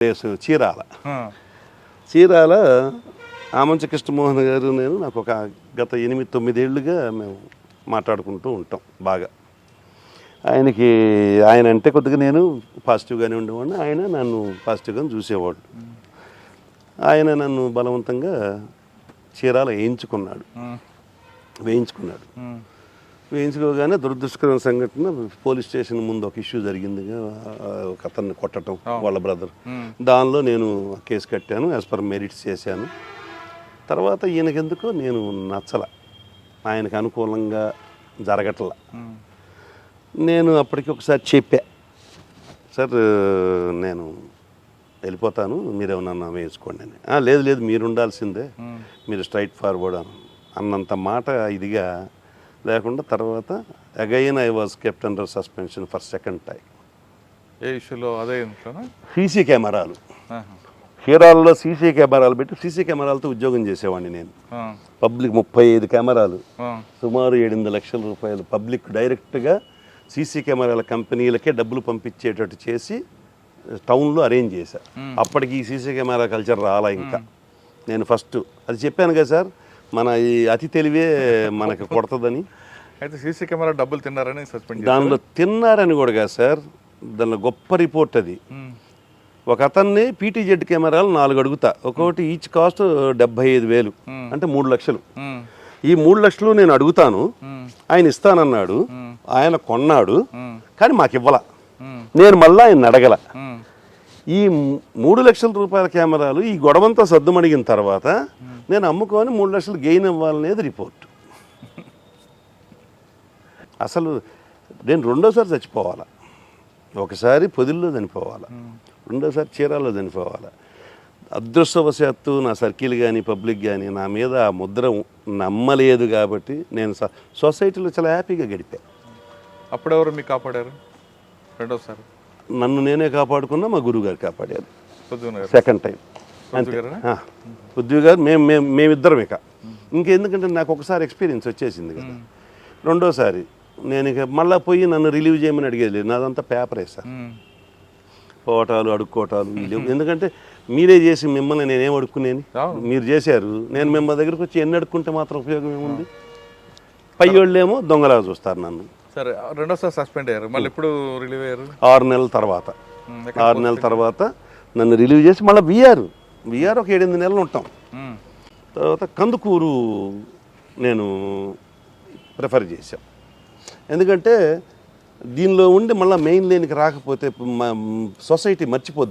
Place Chirala ఆమంచ Krishnamohan గారు నేను నాకు ఒక గత 8-9 ఏళ్ళుగా మేము మాట్లాడుకుంటూ ఉంటాం బాగా. ఆయన అంటే కొద్దిగా నేను పాజిటివ్గానే ఉండేవాడిని, ఆయన నన్ను పాజిటివ్గా చూసేవాడు. ఆయన నన్ను బలవంతంగా చీరాల వేయించుకోగానే దురదృష్టకర సంఘటన, పోలీస్ స్టేషన్ ముందు ఒక ఇష్యూ జరిగింది, ఒక అతన్ని కొట్టడం వాళ్ళ బ్రదర్. దానిలో నేను కేసు కట్టాను, యాజ్ పర్ మెరిట్స్ చేశాను. తర్వాత ఈయనకెందుకో నేను నచ్చల, ఆయనకు అనుకూలంగా జరగట్ల. నేను అప్పటికి ఒకసారి చెప్పా, సార్ నేను వెళ్ళిపోతాను, మీరేమన్నా వేసుకోండి అని. లేదు మీరు ఉండాల్సిందే, మీరు స్ట్రైట్ ఫార్వర్డ్ అన్నంత మాట ఇదిగా లేకుండా తర్వాత again I was kept under suspension for second time. ఏ ఇష్యూలో? అదే సీసీ కెమెరాలు, చీరాలలో సీసీ కెమెరాలు పెట్టి సీసీ కెమెరాలతో ఉద్యోగం చేసేవాడిని నేను. పబ్లిక్ 35 కెమెరాలు, సుమారు 700 లక్షల రూపాయలు పబ్లిక్ డైరెక్ట్గా సీసీ కెమెరాల కంపెనీలకే డబ్బులు పంపించేటట్టు చేసి టౌన్లో అరేంజ్ చేశా. అప్పటికి ఈ సీసీ కెమెరా కల్చర్ రాలా ఇంకా. నేను ఫస్ట్ అది చెప్పాను కదా సార్, మన ఈ అతి తెలివే మనకు కొడుతుందని. అయితే సీసీ కెమెరా డబ్బులు తిన్నారని సస్పెండ్. దానిలో తిన్నారని కూడా కాదు సార్, దానిలో గొప్ప రిపోర్ట్ అది. ఒక అతన్ని పీటీజెడ్ కెమెరాలు 4 అడుగుతా, ఒక్కొక్కటి ఈచ్ కాస్ట్ 75,000, అంటే 3 లక్షలు. ఈ 3 లక్షలు నేను అడుగుతాను, ఆయన ఇస్తానన్నాడు, ఆయన కొన్నాడు, కానీ మాకు ఇవ్వాల. నేను మళ్ళీ ఆయన అడగల. ఈ 3 లక్షల రూపాయల కెమెరాలు ఈ గొడవంతా సద్దుమణిగిన తర్వాత నేను అమ్ముకొని 3 లక్షలు గెయిన్ ఇవ్వాలనేది రిపోర్ట్. అసలు నేను రెండోసారి చచ్చిపోవాలా, ఒకసారి పొదిల్లో చనిపోవాలా, రెండోసారి చీరాల్లో చనిపోవాలా. అదృష్టవశాత్తు నా సర్కిల్ కానీ పబ్లిక్ కానీ నా మీద ఆ ముద్ర నమ్మలేదు కాబట్టి నేను సొసైటీలో చాలా హ్యాపీగా గడిపా. అప్పుడెవరు మీకు కాపాడారు? రెండోసారి నన్ను నేనే కాపాడుకున్నా, మా గురువు గారు కాపాడారు సెకండ్ టైం. ఉద్యోగి గారు మేమిద్దరం ఇంకెందుకంటే నాకు ఒకసారి ఎక్స్పీరియన్స్ వచ్చేసింది కదా. రెండోసారి నేను ఇక మళ్ళీ పోయి నన్ను రిలీవ్ చేయమని అడిగేది లేదు, నాదంతా పేపరే సార్. పోవటాలు అడుక్కోవటాలు లేవు, ఎందుకంటే మీరే చేసి మిమ్మల్ని నేనేం అడుక్కునేని, మీరు చేశారు. నేను మిమ్మల్ని దగ్గరికి వచ్చి ఎన్ని అడుక్కుంటే మాత్రం ఉపయోగం ఏముంది? పై వాళ్ళేమో దొంగలాగా చూస్తారు నన్ను. సరే, రెండోసారి సస్పెండ్ అయ్యారు, మళ్ళీ ఎప్పుడు రిలీవ్ అయ్యారు? 6 నెలల తర్వాత. 6 నెలల తర్వాత నన్ను రిలీవ్ చేసి మళ్ళీ విఆర్ ఒక 7-8 నెలలు ఉంటాం. తర్వాత కందుకూరు నేను ప్రిఫర్ చేశాం, ఎందుకంటే దీనిలో ఉండి మళ్ళీ మెయిన్ లేనికి రాకపోతే సొసైటీ మర్చిపోద్ది.